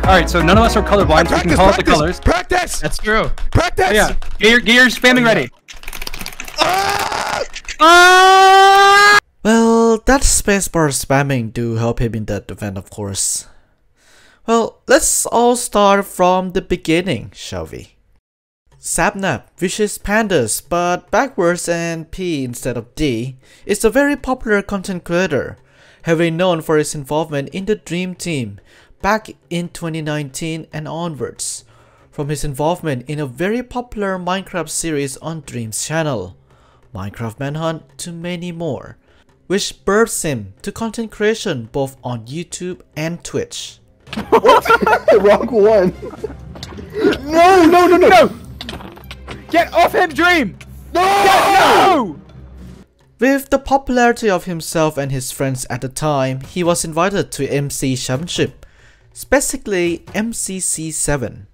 Alright, so none of us are colorblind, so we can call out the colors. Practice! That's true. Practice! Oh, yeah. Get your spamming ready. Well, that spacebar spamming do help him in that event, of course. Well, let's all start from the beginning, shall we? Sapnap, which is pandas but backwards and P instead of D, is a very popular content creator, heavily known for his involvement in the Dream Team back in 2019 and onwards, from his involvement in a very popular Minecraft series on Dream's channel, Minecraft Manhunt, to many more, which births him to content creation both on YouTube and Twitch. What? Wrong one. No! Get off him, Dream! No! With the popularity of himself and his friends at the time, he was invited to MC Championship, specifically MCC 7,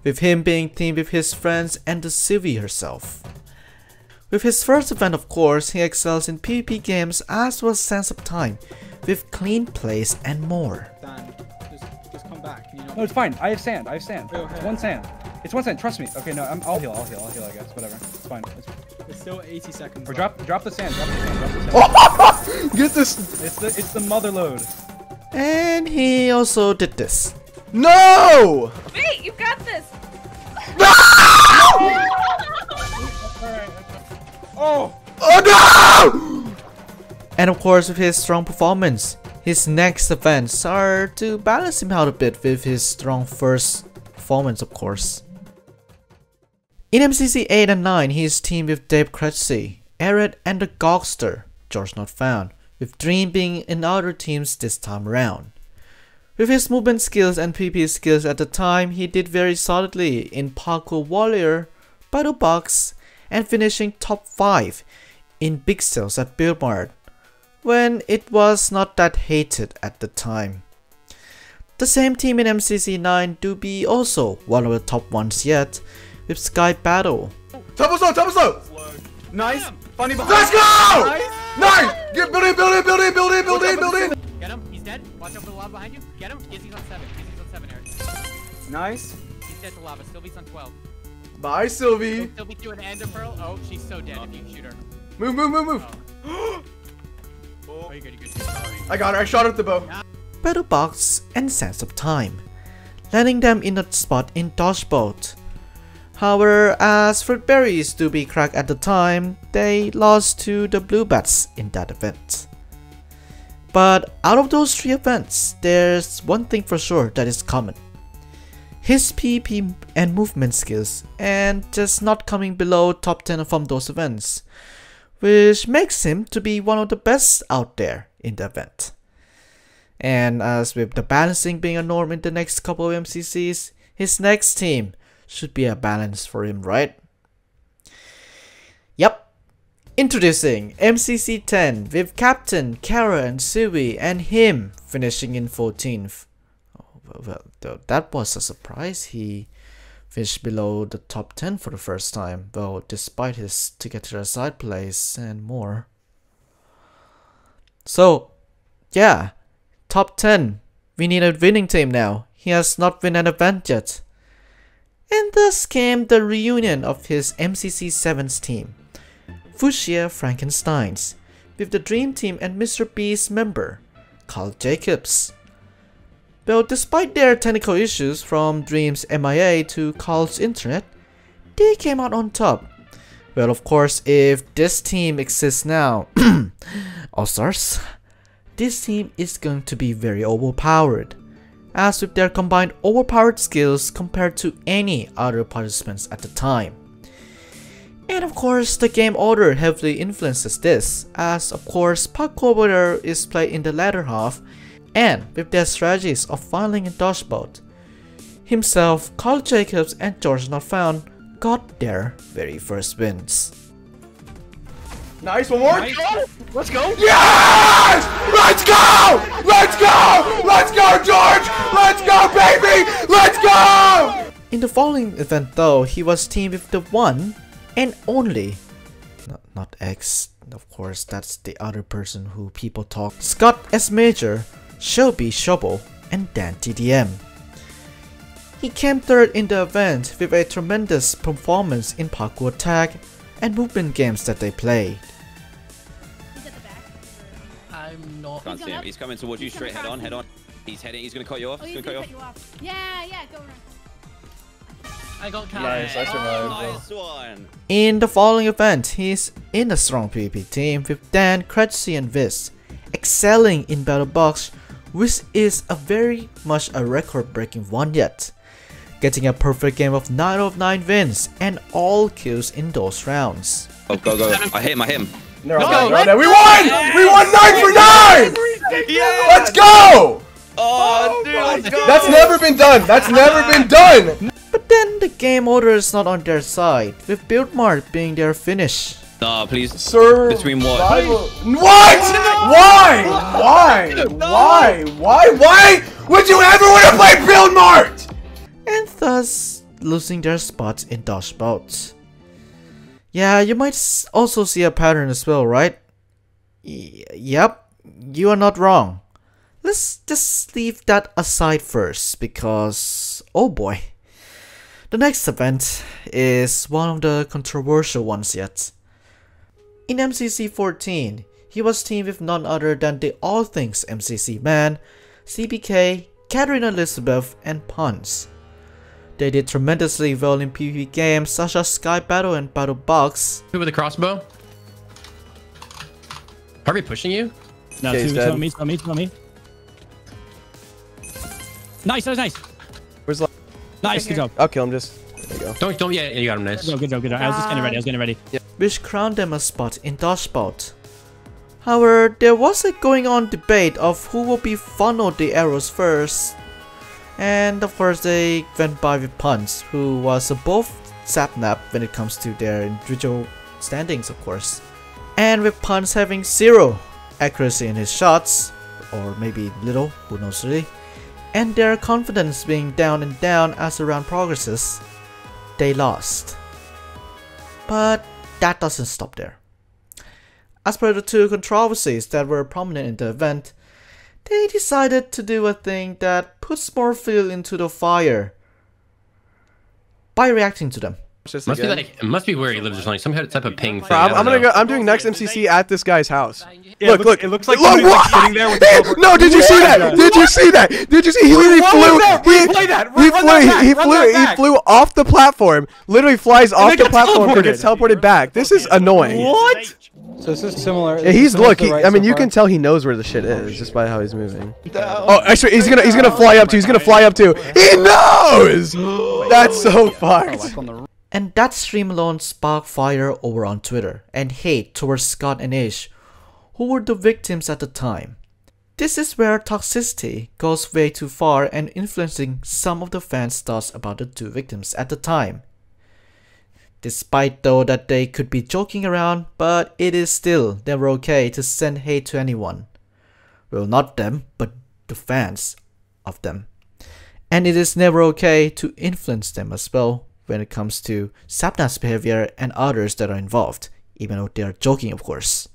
with him being teamed with his friends and the Sylvie herself. With his first event, of course, he excels in PvP games as well as sense of time, with clean plays and more. Dan, just come back. Can you not... No, it's fine. I have sand. Okay. It's one sand. It's one sand. Trust me. Okay, no, I'll heal. I guess. Whatever. It's fine. It's still 80 seconds. Or drop the sand. Get this. It's the mother load. And he also did this. No! Wait, you got this. No! Oh no! And of course, with his strong performance, his next events are to balance him out a bit with his strong first performance, of course. In MCC 8 and 9, he is teamed with Dave Kretzy, Arid, and the Gogster, GeorgeNotFound, with Dream being in other teams this time around. With his movement skills and PvP skills at the time, he did very solidly in Parkour Warrior, Battle Box, and finishing top 5 in big sales at Build Mart, when it was not that hated at the time. The same team in MCC 9 do be also one of the top ones yet, with Sky Battle. Double slow! Nice! Funny behind. Let's go! Nice! Get build in! Get him, he's dead. Watch out for the lava behind you. Get him. Gizzy's on 7. Gizzy's on 7, Eric. Nice. He's dead to lava. Sylvie's on 12. Bye, Sylvie. Sylvie threw an ender pearl. Oh, she's so dead if you shoot her. Move. Oh, you're good. I got her. I shot her with the bow. Battle Box, and Sense of Time, landing them in a spot in Dodgebolt. However, as fruit berries do be cracked at the time, they lost to the Blue Bats in that event. But out of those 3 events, there's one thing for sure that is common. His PvP and movement skills, and just not coming below top 10 from those events, which makes him to be one of the best out there in the event. And as with the balancing being a norm in the next couple of MCCs, his next team should be a balance for him, right? Yep. Introducing MCC 10 with Captain, Kara, and Sui, and him finishing in 14th. Well, that was a surprise. He finished below the top 10 for the first time, though, despite his to get to the side place and more. So, yeah, top 10. We need a winning team now. He has not won an event yet. And thus came the reunion of his MCC 7's team, Fuchsia Frankensteins, with the Dream Team and Mr. B's member, Carl Jacobs. Though despite their technical issues from Dream's MIA to Carl's internet, they came out on top. Well, of course, if this team exists now, All-Stars, this team is going to be very overpowered, as with their combined overpowered skills compared to any other participants at the time. And of course, the game order heavily influences this, as of course Parkour Warrior is played in the latter half, and with their strategies of filing and dodgebot. Himself, Carl Jacobs, and GeorgeNotFound got their very first wins. Nice, one more. Nice. Let's go. Yes! Let's go! Let's go! Let's go, George! Let's go, baby! Let's go! In the following event though, he was teamed with the one and only, not X, of course, that's the other person who people talk, Scott S. Major, Shelby Shubble, and Dan TDM. He came third in the event with a tremendous performance in parkour tag and movement games that they played. He's at the back. I'm not. Can't see him. He's coming towards you straight head on, head on. He's heading, he's gonna cut you off. Oh, He's he's gonna gonna cut you off. Yeah, go run. I got carried. Nice, I survived. Nice one. In the following event, he's in a strong PvP team with Dan, Kretzy, and Viz, excelling in Battle Box, which is a very much a record-breaking one yet, getting a perfect game of 9 out of 9 wins and all kills in those rounds. Oh, go. I hit him. No, we won! We won 9 for 9! Let's go! Oh, dude, let's go! That's never been done! That's never been done! But then the game order is not on their side, with Build Mart being their finish. No, please. Sir, between what? What? Why would you ever want to play Build Mart? And thus losing their spots in Dodge Boats. Yeah, you might also see a pattern as well, right? Yep, you are not wrong. Let's just leave that aside first, because oh boy. The next event is one of the controversial ones yet. In MCC 14, he was teamed with none other than the All Things MCC man, CBK, Catherine Elizabeth, and Puns. They did tremendously well in PvP games such as Sky Battle and Battle Box. Who with a crossbow? Are we pushing you? No, Okay, it's on me. Nice. Where's the... Nice, good job. I'll kill him just... There you go. Don't, yeah, you got him, nice. Good job. I was just getting ready. Which crowned them a spot in Dodgebot. However, there was a going on debate of who will be funneled the arrows first. And of course they went by with Puns, who was above Sapnap when it comes to their individual standings of course. And with Puns having 0 accuracy in his shots, or maybe little, who knows really, and their confidence being down and down as the round progresses, they lost. But that doesn't stop there. As per the 2 controversies that were prominent in the event, they decided to do a thing that puts more fuel into the fire by reacting to them. It must be where he lives or something. Some type of ping thing. I'm doing next MCC at this guy's house. Yeah, look. It looks like somebody's like sitting there with the No, did you see that? Did you see that? Did you see? He literally flew. He flew off the platform. Literally flies off the platform and gets teleported back. This is annoying. What? So this is similar. Yeah, he's I mean, you can tell he knows where the shit is just by how he's moving. Oh, actually, he's gonna fly up too. He's gonna fly up too. He knows. That's so fucked. And that stream alone sparked fire over on Twitter and hate towards Scott and Ish, who were the victims at the time. This is where toxicity goes way too far and influencing some of the fans' thoughts about the 2 victims at the time. Despite though that they could be joking around, but it is still never okay to send hate to anyone. Well, not them, but the fans of them. And it is never okay to influence them as well when it comes to Sapnap's behavior and others that are involved, even though they are joking of course.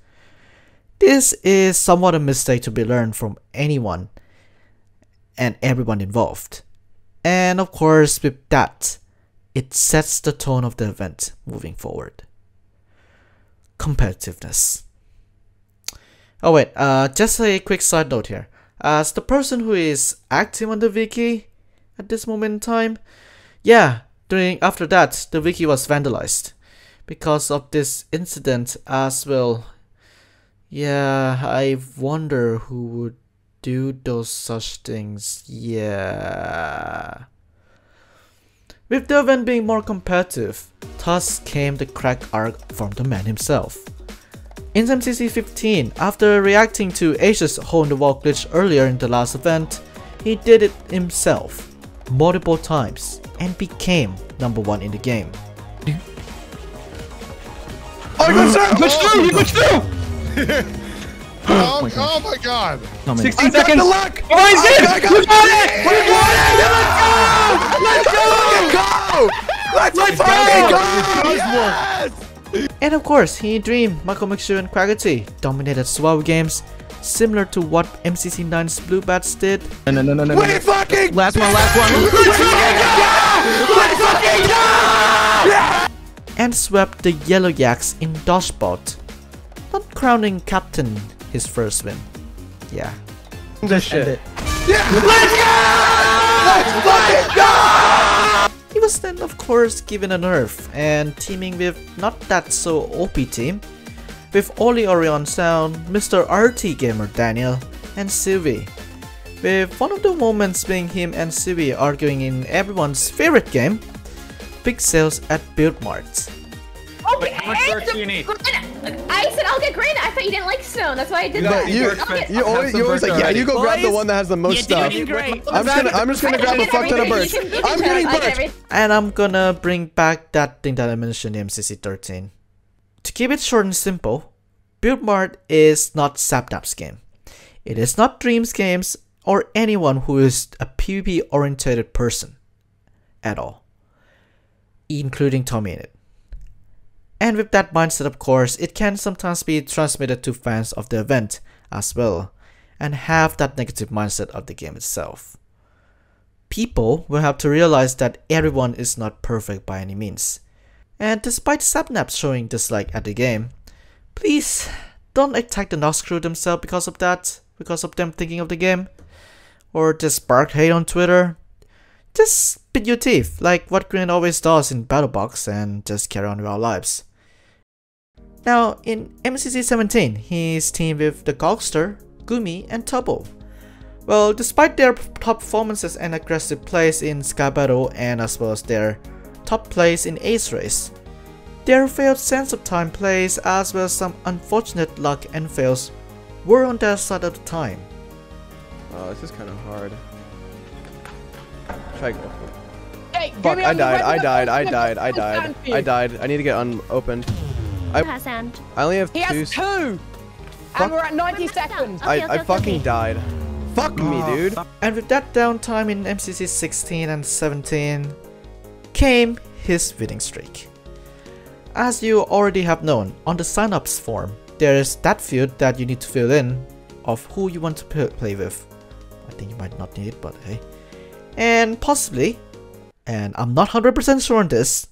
This is somewhat a mistake to be learned from anyone and everyone involved. And of course with that, it sets the tone of the event moving forward. Competitiveness. Oh wait, just a quick side note here. As the person who is active on the wiki at this moment in time, yeah, after that, the wiki was vandalized because of this incident as well. Yeah, I wonder who would do those such things. Yeah. With the event being more competitive, thus came the crack arc from the man himself. In MCC 15, after reacting to Asia's hole in the wall glitch earlier in the last event, he did it himself multiple times and became #1 in the game. Oh, he glitched through! He glitched through! Oh my god! 16 seconds! The luck! Oh, he's in! We got it! Let's fucking go! And of course, he Dream, Michael McShu and Quaggity dominated survival games, similar to what MCC9's Blue Bats did. No. Wait, fucking! Last one. And swept the Yellow Yaks in Dodgebot, not crowning Captain his first win. Yeah. This shit. He was then of course given a nerf and teaming with not that so OP team, with Oli Orion Sound, Mr. RT Gamer Daniel, and Sylvie, with one of the moments being him and Sylvie arguing in everyone's favorite game, Big Sales at Build Mart. Okay, how much work do you need? I said I'll get Grian. I thought you didn't like stone. That's why I did that. You always like, yeah, you go grab the one that has the most stuff. I'm just gonna grab a fuck ton of birds. I'm getting birds. And I'm gonna bring back that thing that I mentioned in MCC 13. To keep it short and simple, Build Mart is not Sapnap's game. It is not Dream's games or anyone who is a PvP oriented person at all, including Tommy in it. And with that mindset, of course, it can sometimes be transmitted to fans of the event as well, and have that negative mindset of the game itself. People will have to realize that everyone is not perfect by any means. And despite Sapnap showing dislike at the game, please don't attack the Noxcrew themselves because of that, because of them thinking of the game, or just spark hate on Twitter. Just spit your teeth like what Grian always does in Battlebox and just carry on with our lives. Now in MCC 17, he's teamed with the Gogster, Gumi, and Tubble. Well, despite their top performances and aggressive plays in Sky Battle and as well as their top plays in Ace Race, their failed sense of time plays as well as some unfortunate luck and fails were on their side at the time. Oh, this is kind of hard. Try go. Hey, fuck, I died. I need to get unopened. I only have He has two! And we're at 90 seconds! I fucking died. Fuck me, dude. And with that downtime in MCC 16 and 17 came his winning streak. As you already have known, on the sign-ups form, there is that field that you need to fill in of who you want to play with. I think you might not need it, but hey. And possibly, and I'm not 100% sure on this,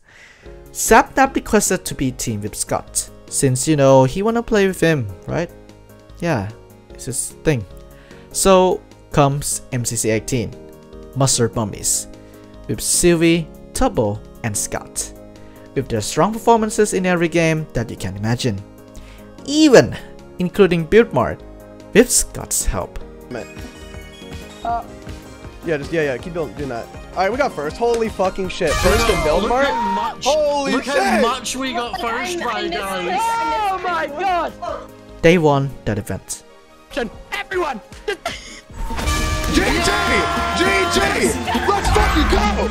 Sapnap requested to be teamed with Scott, since you know he wanna play with him, right? Yeah, it's his thing. So comes MCC 18, Mustard Mummies, with Sylvie, Tubble, and Scott, with their strong performances in every game that you can imagine, even including Build Mart, with Scott's help. Yeah, keep doing that. Alright, we got first. Holy fucking shit. First in Build Mart? Holy shit! Look how much we got first, right, guys? Oh my god! They won that event. Everyone! GG! Let's fucking go!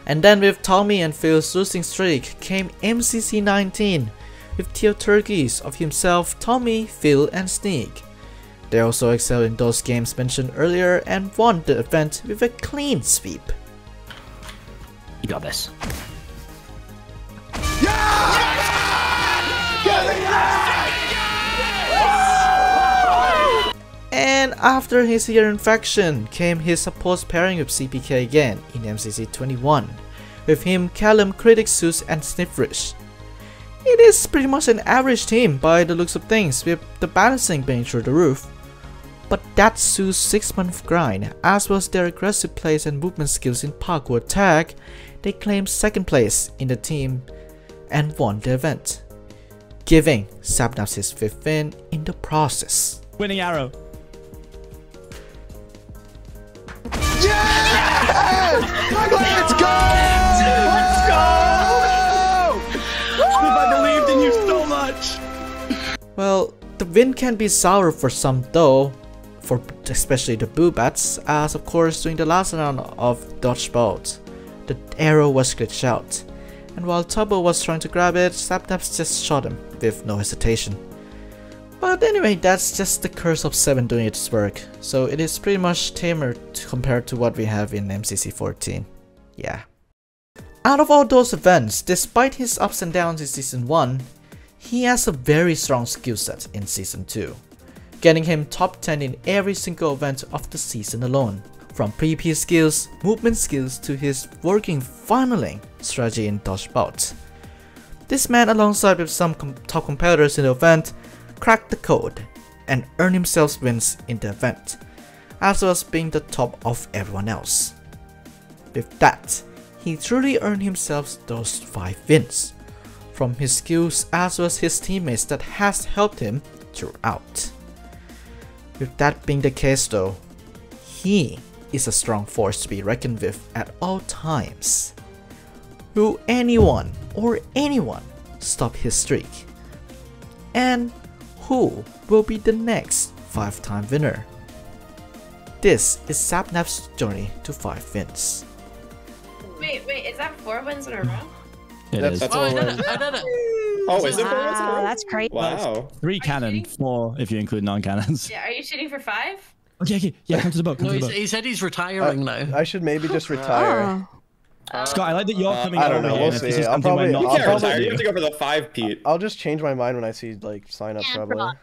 And then with Tommy and Phil's losing streak came MCC 19, with tier turkeys of himself, Tommy, Phil, and Sneak. They also excelled in those games mentioned earlier and won the event with a clean sweep. You got this. And after his ear infection came his supposed pairing with CPK again in MCC 21, with him, Callum, Critic, Zeus, and Sniffrish. It is pretty much an average team by the looks of things, with the balancing being through the roof. But that's Zeus' 6-month grind, as well as their aggressive plays and movement skills in parkour tag, they claimed 2nd place in the team and won the event, giving Sapnap his 5th win in the process. Winning arrow. Yes! Let's go! I believed in you so much. Well, the win can be sour for some though, for especially the Boo Bats, as of course during the last round of Dodgebot, the arrow was glitched out, and while Tubbo was trying to grab it, Sapnap just shot him with no hesitation. But anyway, that's just the curse of 7 doing its work, so it is pretty much tamer compared to what we have in MCC 14. Yeah. Out of all those events, despite his ups and downs in Season 1, He has a very strong skill set in Season 2, getting him top 10 in every single event of the season alone. From pre-P skills, movement skills to his working funneling strategy in dodge bout. This man, alongside with some top competitors in the event, cracked the code and earned himself wins in the event, as well as being the top of everyone else. With that, he truly earned himself those 5 wins, from his skills as well as his teammates that has helped him throughout. With that being the case though, he is a strong force to be reckoned with at all times. Will anyone stop his streak? And who will be the next 5-time winner? This is Sapnap's journey to 5 wins. Wait, is that 4 wins in a row? That's I did it. Oh, is it 4 wins in a row? That's great. Wow. 3 canon, 4 if you include non-cannons. Yeah, are you shooting for 5? Okay, yeah, come to the boat. No, he said he's retiring now. I should maybe just retire. Scott, I like that you're coming I don't over know, here. we'll If this see. is I'll something we're probably- not You can't supposed to retire. You do. have to go for the 5, Pete. I'll just change my mind when I see like sign up Shubble.